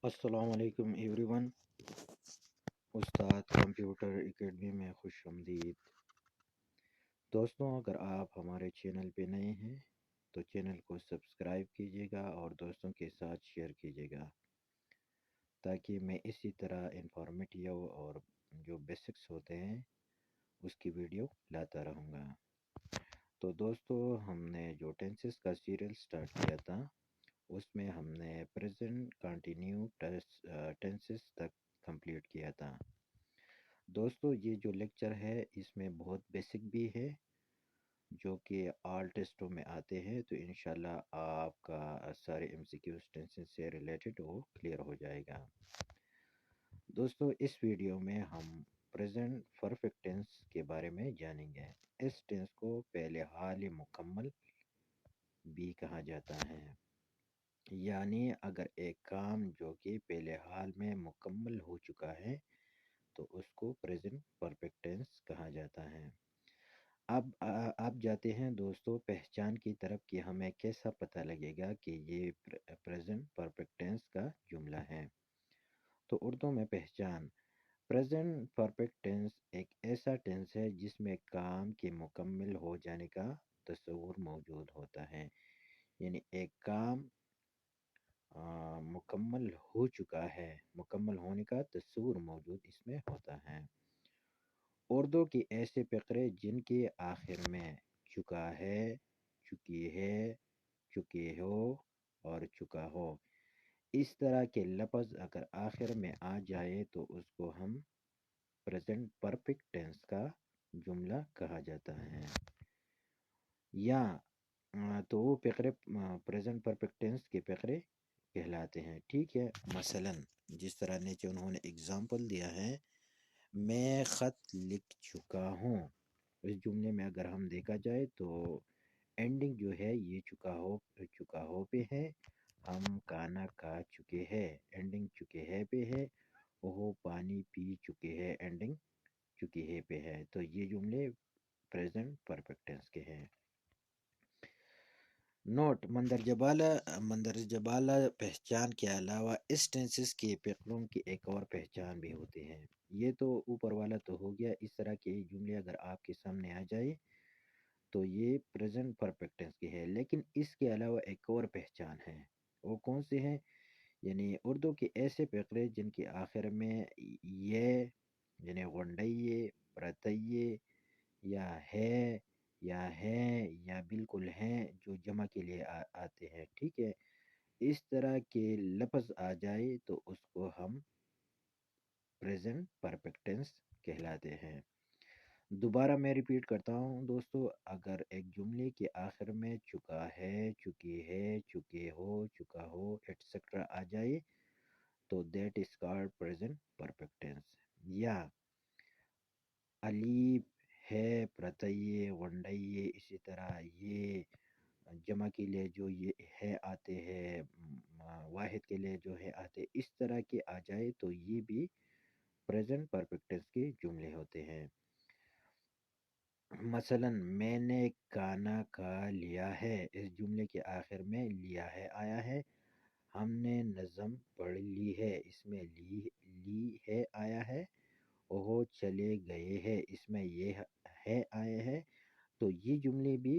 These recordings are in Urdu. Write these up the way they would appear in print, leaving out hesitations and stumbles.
السلام علیکم ایوری ون، استاد کمپیوٹر اکیڈمی میں خوش آمدید دوستوں۔ اگر آپ ہمارے چینل پہ نئے ہیں تو چینل کو سبسکرائب کیجیے گا اور دوستوں کے ساتھ شیئر کیجیے گا تاکہ میں اسی طرح انفارمیٹیو اور جو بیسکس ہوتے ہیں اس کی ویڈیو لاتا رہوں گا۔ تو دوستو، ہم نے جو ٹینسز کا سیریل سٹارٹ کیا تھا اس میں ہم نے پریزنٹ کنٹینیو ٹینسز تک کمپلیٹ کیا تھا۔ دوستو، یہ جو لیکچر ہے اس میں بہت بیسک بھی ہے جو کہ آل ٹیسٹوں میں آتے ہیں، تو انشاءاللہ آپ کا سارے ایم سی کیو ٹینسز سے ریلیٹڈ وہ کلیئر ہو جائے گا۔ دوستو، اس ویڈیو میں ہم پریزنٹ پرفیکٹ ٹینس کے بارے میں جانیں گے۔ اس ٹینس کو پہلے حال مکمل بھی کہا جاتا ہے، یعنی اگر ایک کام جو کہ پہلے حال میں مکمل ہو چکا ہے تو اس کو پریزنٹ پرفیکٹ ٹینس کہا جاتا ہے۔ اب آپ جاتے ہیں دوستو پہچان کی طرف کہ ہمیں کیسا پتہ لگے گا کہ یہ پریزنٹ پرفیکٹ ٹینس کا جملہ ہے۔ تو اردو میں پہچان: پریزنٹ پرفیکٹ ٹینس ایک ایسا ٹینس ہے جس میں کام کے مکمل ہو جانے کا تصور موجود ہوتا ہے، یعنی ایک کام مکمل ہو چکا ہے، مکمل ہونے کا تصور موجود اس میں ہوتا ہے۔ اردو کے ایسے فقرے جن کے آخر میں چکا ہے، چکی ہے، چکے ہو اور چکا ہو، اس طرح کے لفظ اگر آخر میں آ جائے تو اس کو ہم پریزنٹ پرفیکٹ ٹینس کا جملہ کہا جاتا ہے، یا تو وہ فقرے پریزنٹ پرفیکٹ ٹینس کے فقرے کہلاتے ہیں۔ ٹھیک ہے، مثلا جس طرح نیچے انہوں نے اگزامپل دیا ہے، میں خط لکھ چکا ہوں۔ اس جملے میں اگر ہم دیکھا جائے تو اینڈنگ جو ہے یہ چکا ہو پہ ہے، ہم کھانا کھا چکے ہیں، اینڈنگ چکے ہے پہ ہے، وہ پانی پی چکے ہیں، اینڈنگ چکے ہے پہ ہے، تو یہ جملے پریزنٹ پرفیکٹ ٹینس کے ہیں۔ نوٹ: مندرجہ بالا پہچان کے علاوہ اس ٹینسز کے فقروں کی ایک اور پہچان بھی ہوتی ہے۔ یہ تو اوپر والا تو ہو گیا، اس طرح کے جملے اگر آپ کے سامنے آ جائے تو یہ پریزنٹ پرفیکٹ ٹینس کے ہے، لیکن اس کے علاوہ ایک اور پہچان ہے۔ وہ کون سے ہیں؟ یعنی اردو کے ایسے فقرے جن کے آخر میں یہ، یعنی غنڈیے، پرتیے، یا ہے، یا ہیں، یا بالکل ہیں، جو جمع کے لیے آتے ہیں۔ ٹھیک ہے، اس طرح کے لفظ آ جائے تو اس کو ہم پریزنٹ پرفیکٹ ٹینس کہلاتے ہیں۔ دوبارہ میں ریپیٹ کرتا ہوں دوستو، اگر ایک جملے کے آخر میں چکا ہے، چکی ہے، چکے ہو، چکا ہو ایٹسٹرا آ جائے تو that is called present perfect tense. یا الیف ہے، پرتیے، ونڈیے، اسی طرح یہ جمع کے لیے جو یہ ہے آتے ہیں، واحد کے لیے جو ہے آتے، اس طرح کے آ جائے تو یہ بھی پریزنٹ پرفیکٹ ٹینس کے جملے ہوتے ہیں۔ مثلا میں نے کھانا کھا لیا ہے، اس جملے کے آخر میں لیا ہے آیا ہے۔ ہم نے نظم پڑھ لی ہے، اس میں لی ہے آیا ہے۔ وہ چلے گئے ہیں، اس میں یہ ہے آئے ہیں، تو یہ جملے بھی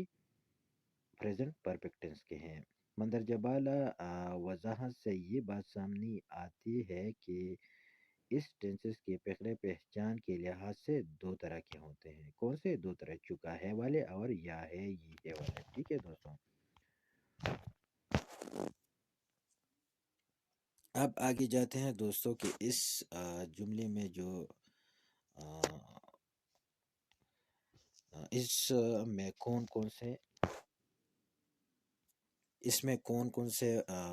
پریزنٹ پرفیکٹ ٹینس کے ہیں۔ مندرجہ بالا وضاحت سے یہ بات سامنے آتی ہے کہ اس ٹینسز کے فقرے پہچان کے لحاظ سے دو طرح کے ہوتے ہیں۔ کون سے دو طرح؟ چکا ہے والے اور یا ہے یہ ہے والے۔ ٹھیک ہے دوستوں، اب آگے جاتے ہیں دوستوں کہ اس جملے میں جو اس میں کون کون سے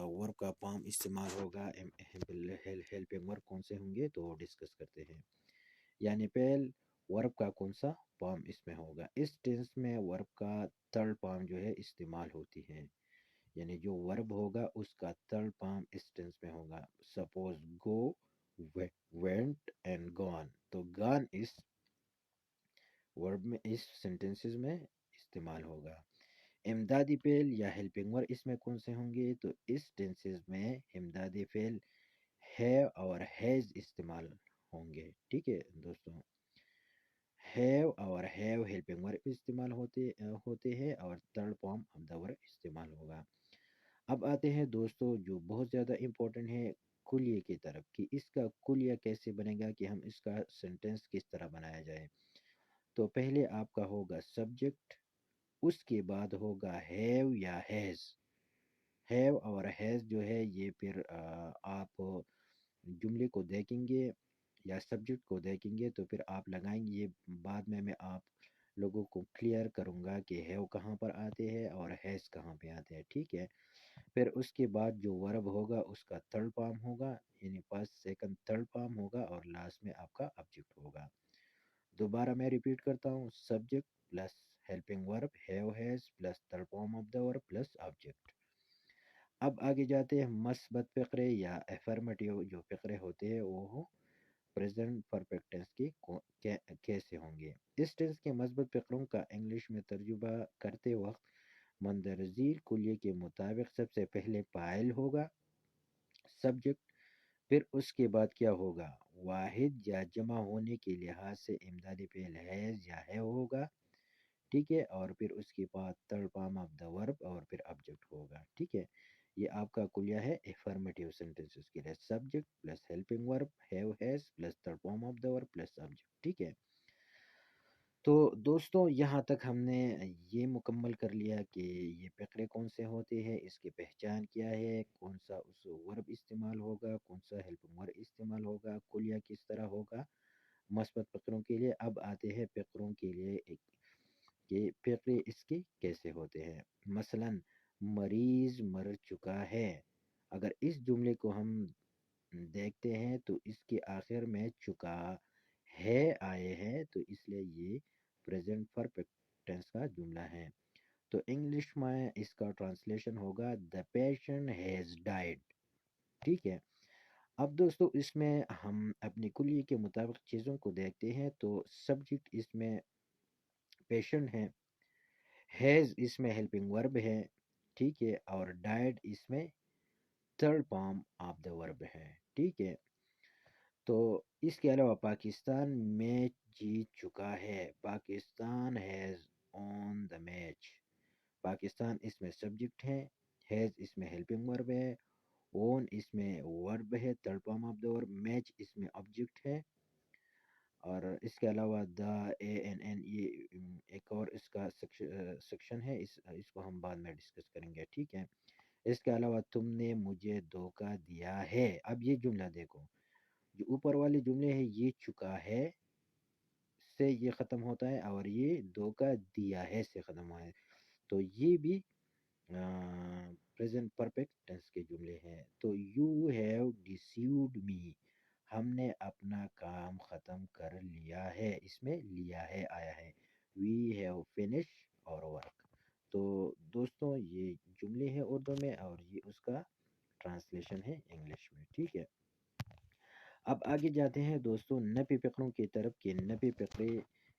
ورب کا فارم استعمال ہوگا، ہیلپنگ ورب کون سے ہوں گے تو ڈسکس کرتے ہیں۔ یعنی پہل ورب کا کون سا فارم اس میں ہوگا۔ اس ٹینس میں ورب کا تھرڈ فارم جو ہے استعمال ہوتی ہے، یعنی جو ورب ہوگا اس کا تھرڈ فارم اس ٹینس میں ہوگا۔ Suppose go, went and gone, تو گون اس ورب میں، اس سینٹنسز میں استعمال ہوگا۔ امدادی فعل یا ہیلپنگ ورب اس میں کون سے ہوں گے تو اس ٹینسز میں امدادی فعل ہیو اور ہیز استعمال ہوں گے. ٹھیک ہے دوستوں، ہیو اور ہیو ہیلپنگ ورب استعمال ہوتے ہیں اور تھرڈ فارم آف دا ورب استعمال ہوگا. اب آتے ہیں دوستوں جو بہت زیادہ امپورٹنٹ ہے، کلیے کی طرف، کہ اس کا کلیہ کیسے بنے گا، کہ ہم اس کا سینٹینس کس طرح بنایا جائے. تو پہلے آپ کا ہوگا سبجیکٹ، اس کے بعد ہوگا ہیو یا ہیز. ہیو اور ہیز جو ہے یہ پھر آپ جملے کو دیکھیں گے یا سبجیکٹ کو دیکھیں گے تو پھر آپ لگائیں گے. یہ بعد میں آپ لوگوں کو کلیئر کروں گا کہ ہیو کہاں پر آتے ہیں اور ہیز کہاں پہ آتے ہیں. ٹھیک ہے، پھر اس کے بعد جو ورب ہوگا اس کا تھرڈ فارم ہوگا، یعنی فرسٹ سیکنڈ تھرڈ فارم ہوگا، اور لاسٹ میں آپ کا آبجیکٹ ہوگا. دوبارہ میں ریپیٹ کرتا ہوں، سبجیکٹ پلس ہیلپنگ ورب have has plus third form of the verb plus object. اب آگے جاتے ہیں مثبت فقرے یا افرمیٹیو جو فقرے ہوتے ہیں وہ پریزنٹ پرفیکٹ ٹینس کے کیسے ہوں گے. اس ٹینس کے مثبت فقروں کا انگلش میں ترجمہ کرتے وقت مندرجہ ذیل کلیے کے مطابق سب سے پہلے فاعل ہوگا سبجیکٹ، پھر اس کے بعد کیا ہوگا، واحد یا جمع ہونے کے لحاظ سے امدادی فعل ہیز یا ہے ہوگا. ٹھیک ہے، اور پھر اس کے بعد تھرڈ فارم آف دا ورب اور پھر آبجیکٹ ہوگا. ٹھیک ہے، یہ آپ کا کلیہ ہے افرمیٹیو سینٹینسز کے لیے، سبجیکٹ پلس ہیلپنگ ورب have has plus third form of the verb plus object. ٹھیک ہے، تو دوستوں یہاں تک ہم نے یہ مکمل کر لیا کہ یہ فقرے کون سے ہوتے ہیں، اس کی پہچان کیا ہے، کون سا اس ورب استعمال ہوگا، کون سا ہیلپنگ ورب استعمال ہوگا، کلیہ کس طرح ہوگا مثبت فقروں کے لیے. اب آتے ہیں فقروں کے لیے کہ فقرے اس کے کیسے ہوتے ہیں. مثلا مریض مر چکا ہے، اگر اس جملے کو ہم دیکھتے ہیں تو اس کے آخر میں چکا ہے آئے ہیں، تو اس لیے یہ پریزنٹ پرفیکٹ ٹینس کا جملہ ہے. تو انگلش میں اس کا ٹرانسلیشن ہوگا the patient has died. ٹھیک ہے، اب دوستو اس میں ہم اپنی کلیے کے مطابق چیزوں کو دیکھتے ہیں. تو سبجیکٹ اس میں پیشنٹ ہے، ہیز اس میں ہیلپنگ ورب ہے، ٹھیک ہے، اور ڈائڈ اس میں تھرڈ فارم آف دا ورب ہے. ٹھیک ہے، تو اس کے علاوہ پاکستان میچ جیت چکا ہے، Pakistan has won the match. Pakistan اس میں سبجیکٹ ہے، ہیز اس میں ہیلپنگ ورب ہے، اون اس میں ورب ہے تھرڈ فارم آف دا ورب، میچ اس میں آبجیکٹ ہے. اور اس کے علاوہ دا اے این این یہ ایک اور اس کا سیکشن ہے، اس کو ہم بعد میں ڈسکس کریں گے. ٹھیک ہے، اس کے علاوہ تم نے مجھے دھوکہ دیا ہے. اب یہ جملہ دیکھو، جو اوپر والے جملے ہیں یہ چکا ہے سے یہ ختم ہوتا ہے اور یہ دھوکہ دیا ہے سے ختم ہوا ہے، تو یہ بھی پریزنٹ پرفیکٹ ٹینس کے جملے ہیں. تو یو ہیو ڈیسیوڈ می، ہم نے اپنا کام ختم کر لیا ہے، اس میں لیا ہے آیا ہے، وی ہیو فنش اور ورک. تو دوستوں یہ جملے ہیں اردو میں اور یہ اس کا ٹرانسلیشن ہے انگلش میں. ٹھیک ہے، اب آگے جاتے ہیں دوستوں نفی فقروں کی طرف کہ نفی فقرے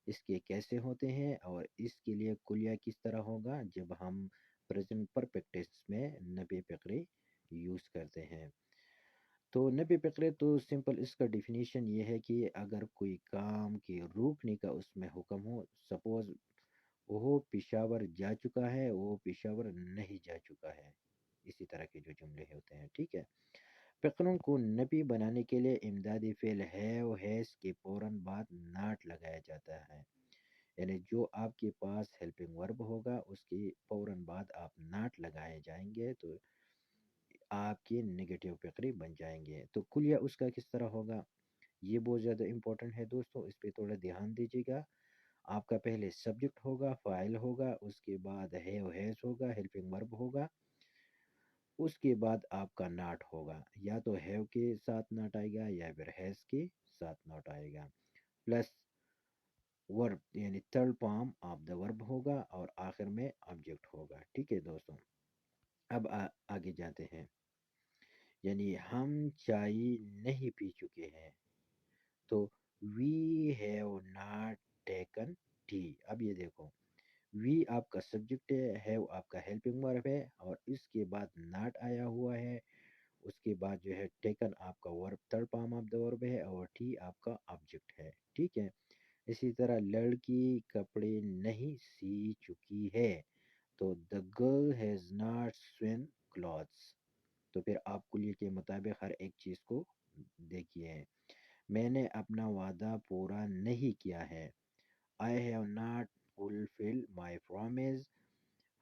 اس کے کیسے ہوتے ہیں اور اس کے لیے کلیہ کس طرح ہوگا جب ہم پریزنٹ پرفیکٹ میں نفی فقرے یوز کرتے ہیں. تو نفی فقرے تو سمپل اس کا ڈیفینیشن یہ ہے کہ اگر کوئی کام کے روکنے کا اس میں حکم ہو، سپوز وہ پشاور جا چکا ہے، وہ پشاور نہیں جا چکا ہے، اسی طرح کے جو جملے ہوتے ہیں. ٹھیک ہے، فقروں کو نفی بنانے کے لیے امدادی فعل ہیو ہیز کے فوراً بعد ناٹ لگایا جاتا ہے، یعنی جو آپ کے پاس ہیلپنگ ورب ہوگا اس کے فوراً بعد آپ ناٹ لگائے جائیں گے تو آپ کے نگیٹو فقرے بن جائیں گے. تو کلیہ اس کا کس طرح ہوگا، یہ بہت زیادہ امپورٹنٹ ہے دوستوں، اس پہ تھوڑا دھیان دیجیے گا. آپ کا پہلے سبجیکٹ ہوگا، فاعل ہوگا، اس کے بعد ہیو ہیز ہوگا، ہیلپنگ ورب ہوگا، اس کے بعد آپ کا ناٹ ہوگا، یا تو ہیو کے ساتھ ناٹ آئے گا یا پھر ہیز کے ساتھ ناٹ آئے گا، پلس ورب یعنی تھرڈ فارم آف دا ورب ہوگا اور آخر میں آبجیکٹ ہوگا. ٹھیک ہے دوستوں، اب آگے جاتے ہیں. یعنی ہم چائے نہیں پی چکے ہیں، تو we have not taken tea. اب یہ دیکھو، وی آپ کا سبجیکٹ ہے، ہیو آپ کا ہیلپنگ ورب ہے، اور اس کے بعد ناٹ آیا ہوا ہے، اس کے بعد جو ہے ٹیکن آپ کا ورب تھرڈ فارم آف دا ورب ہے اور ٹی آپ کا آبجیکٹ ہے، ٹھیک ہے۔ اسی طرح لڑکی کپڑے نہیں سی چکی ہے، تو the girl has not sewn clothes۔ تو پھر آپ کلیے کے مطابق ہر ایک چیز کو دیکھیے۔ میں نے اپنا وعدہ پورا نہیں کیا ہے، I have not fulfilled my promise۔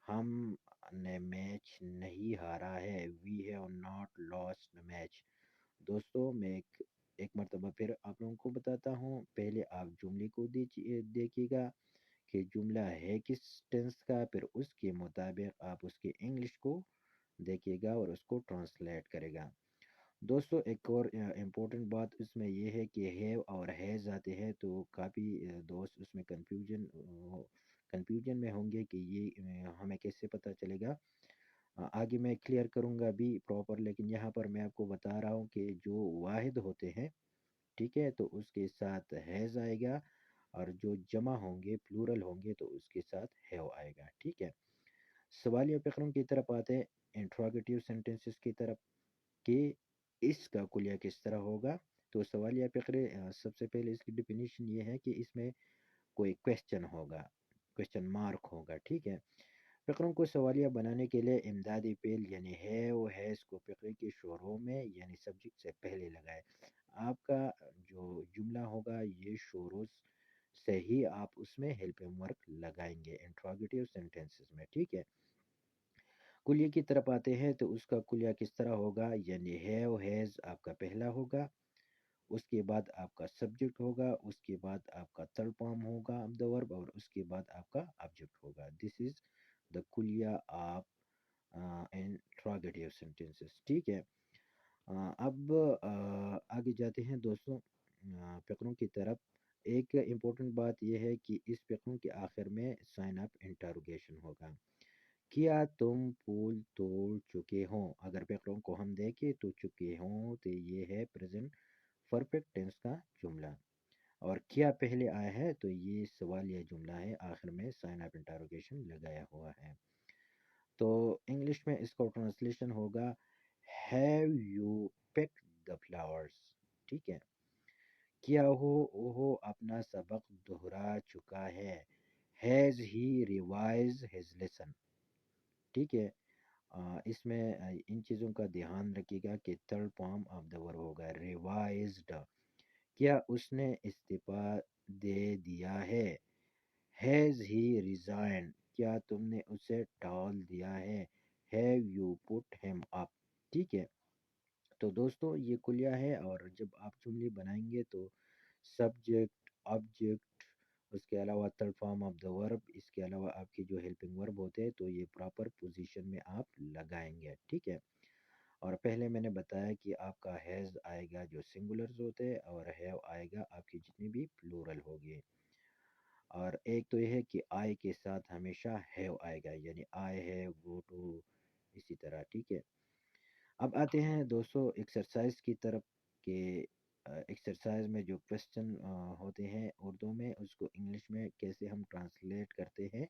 ہم نے میچ نہیں ہارا ہے، we have not lost the match۔ دوستو میں ایک مرتبہ پھر آپ لوگوں کو بتاتا ہوں، پہلے آپ جملے کو دیکھیے گا کہ جملہ ہے کس ٹینس کا، پھر اس کے مطابق آپ اس کے انگلش کو دیکھیے گا اور اس کو ٹرانسلیٹ کرے گا۔ دوستو ایک اور امپورٹنٹ بات اس میں یہ ہے کہ ہیو اور ہیز آتے ہیں تو کافی دوست اس میں کنفیوژن میں ہوں گے کہ یہ ہمیں کیسے پتہ چلے گا۔ آگے میں کلیئر کروں گا بھی پراپر، لیکن یہاں پر میں آپ کو بتا رہا ہوں کہ جو واحد ہوتے ہیں، ٹھیک ہے، تو اس کے ساتھ ہیز آئے گا، اور جو جمع ہوں گے پلورل ہوں گے تو اس کے ساتھ ہیو آئے گا، ٹھیک ہے۔ سوالیہ فقروں کی طرف آتے ہیں، انٹراگیٹیو سینٹنسز کی طرف، کہ اس کا کلیہ کس طرح ہوگا۔ تو سوالیہ فقرے سب سے پہلے اس کی ڈیفینیشن یہ ہے کہ اس میں کوئی کویسچن ہوگا، کویسچن مارک ہوگا، ٹھیک ہے۔ فقروں کو سوالیہ بنانے کے لیے امدادی فعل یعنی ہیو ہیز کو فقرے کے شروع میں یعنی سبجیکٹ سے پہلے لگائے۔ آپ کا جو جملہ ہوگا یہ شروع سے ہی آپ اس میں ہیلپنگ ورک لگائیں گے انٹراگیٹیو سینٹنسز میں، ٹھیک ہے۔ کلیہ کی طرف آتے ہیں تو اس کا کلیہ کس طرح ہوگا، یعنی ہیو ہیز آپ کا پہلا ہوگا، اس کے بعد آپ کا سبجیکٹ ہوگا، اس کے بعد آپ کا تھرڈ فارم ہوگا آف دا ورب، اور اس کے بعد آپ کا آبجیکٹ ہوگا۔ دس از دا کلیہ آف انٹراگیٹیو سینٹنسز، ٹھیک ہے۔ اب آگے جاتے ہیں دوستوں فقروں کی طرف۔ ایک امپورٹنٹ بات یہ ہے کہ اس فقروں کے آخر میں سائن آف انٹروگیشن ہوگا۔ کیا تم پھول توڑ چکے ہوں؟ اگر فقروں کو ہم دیکھیں تو چکے ہوں تو یہ ہے پریزنٹ پرفیکٹ ٹینس کا جملہ، اور کیا پہلے آیا ہے تو یہ سوالیہ جملہ ہے، آخر میں سائن آف انٹروگیشن لگایا ہوا ہے۔ تو انگلش میں اس کا ٹرانسلیشن ہوگا have you picked the flowers، ٹھیک ہے۔ کیا وہ اپنا سبق دہرا چکا ہے، has he revised his lesson، ٹھیک ہے۔ اس میں ان چیزوں کا دھیان رکھیے گا کہ تھرڈ فارم آف دا ورب ہوگا ریوائزڈ۔ کیا اس نے استعفیٰ دے دیا ہے، ہیز ہی ریزائنڈ۔ کیا تم نے اسے ٹال دیا ہے، ہیو یو پٹ ہیم اپ، ٹھیک ہے۔ تو دوستو یہ کلیہ ہے، اور جب آپ جملے بنائیں گے تو سبجیکٹ، آبجیکٹ، اس کے علاوہ تھرڈ فارم آف دا ورب، اس کے علاوہ آپ کے جو ہیلپنگ ورب ہوتے ہیں تو یہ پراپر پوزیشن میں آپ لگائیں گے، ٹھیک ہے۔ اور پہلے میں نے بتایا کہ آپ کا ہیز آئے گا جو سنگولرز ہوتے ہیں، اور ہیو آئے گا آپ کی جتنی بھی پلورل ہوگی۔ اور ایک تو یہ ہے کہ آئی کے ساتھ ہمیشہ ہیو آئے گا، یعنی آئی ہیو گو ٹو، اسی طرح، ٹھیک ہے۔ اب آتے ہیں دوستو ایکسرسائز کی طرف، کہ ایکسرسائز میں جو کویسچن ہوتے ہیں اردو میں اس کو انگلش میں کیسے ہم ٹرانسلیٹ کرتے ہیں۔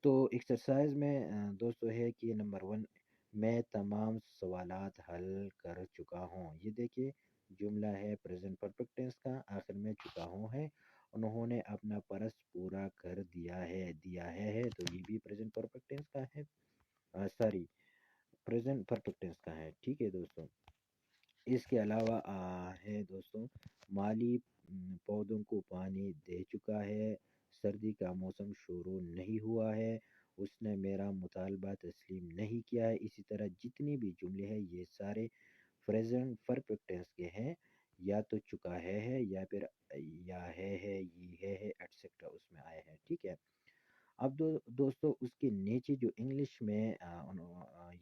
تو ایکسرسائز میں دوستو ہے کہ نمبر 1، میں تمام سوالات حل کر چکا ہوں۔ یہ دیکھیے جملہ ہے پریزنٹ پرفیکٹ ٹینس کا، آخر میں چکا ہوں ہے، انہوں نے اپنا پرس پورا کر دیا ہے تو یہ بھی پریزنٹ پرفیکٹ ٹینس کا ہے، سوری پریزنٹ پرفیکٹ ٹینس کا ہے، ٹھیک ہے دوستو۔ اس کے علاوہ ہے دوستو مالی پودوں کو پانی دے چکا ہے، سردی کا موسم شروع نہیں ہوا ہے، اس نے میرا مطالبہ تسلیم نہیں کیا ہے۔ اسی طرح جتنی بھی جملے ہیں یہ سارے پریزنٹ پرفیکٹ ٹینس کے ہیں، یا تو چکا ہے یا پھر یا ہے یہ ہے ایٹسیکٹرا اس میں آئے ہیں، ٹھیک ہے۔ اب دوستو اس کے نیچے جو انگلش میں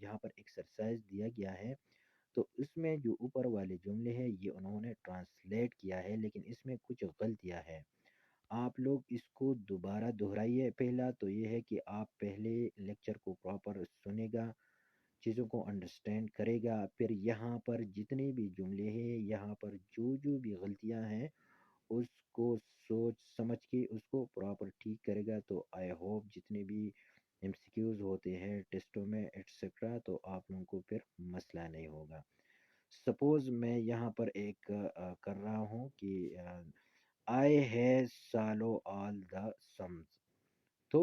یہاں پر ایکسرسائز دیا گیا ہے، تو اس میں جو اوپر والے جملے ہیں یہ انہوں نے ٹرانسلیٹ کیا ہے، لیکن اس میں کچھ غلطیاں ہیں۔ آپ لوگ اس کو دوبارہ دہرائیے۔ پہلا تو یہ ہے کہ آپ پہلے لیکچر کو پراپر سنے گا، چیزوں کو انڈرسٹینڈ کرے گا، پھر یہاں پر جتنے بھی جملے ہیں، یہاں پر جو بھی غلطیاں ہیں اس کو سوچ سمجھ کے اس کو پراپر ٹھیک کرے گا، تو آئی ہوپ جتنے بھی ایم سی کیوز ہوتے ہیں ٹیسٹوں میں ایٹسیٹرا تو آپ لوگوں کو پھر مسئلہ نہیں ہوگا۔ یہاں پر ایک کر رہا ہوں کہ I has solve all the sums, تو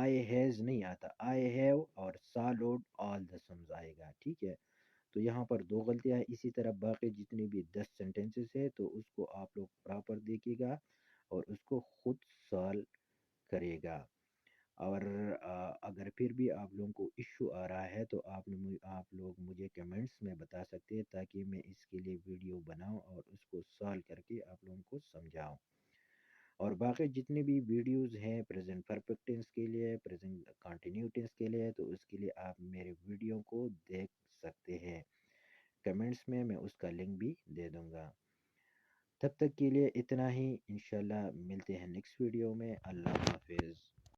آئی ہیز نہیں آتا، آئی ہیو اور سالوڈ آل دا سمز آئے گا، ٹھیک ہے؟ تو یہاں پر دو غلطیاں ہیں۔ اسی طرح باقی جتنے بھی 10 سینٹنسز ہے تو اس کو آپ لوگ پراپر دیکھیے گا اور اس کو خود سال کرے گا۔ اور اگر پھر بھی آپ لوگوں کو ایشو آ رہا ہے تو آپ لوگ مجھے کمنٹس میں بتا سکتے ہیں، تاکہ میں اس کے لیے ویڈیو بناؤں اور اس کو سال کر کے آپ لوگوں کو سمجھاؤں۔ اور باقی جتنی بھی ویڈیوز ہیں پریزنٹ پرفیکٹ ٹینس کے لیے، پریزنٹ کنٹینیو ٹینس کے لیے، تو اس کے لیے آپ میرے ویڈیو کو دیکھ سکتے ہیں۔ کمنٹس میں اس کا لنک بھی دے دوں گا۔ تب تک کے لیے اتنا ہی، انشاءاللہ ملتے ہیں نیکسٹ ویڈیو میں۔ اللہ حافظ۔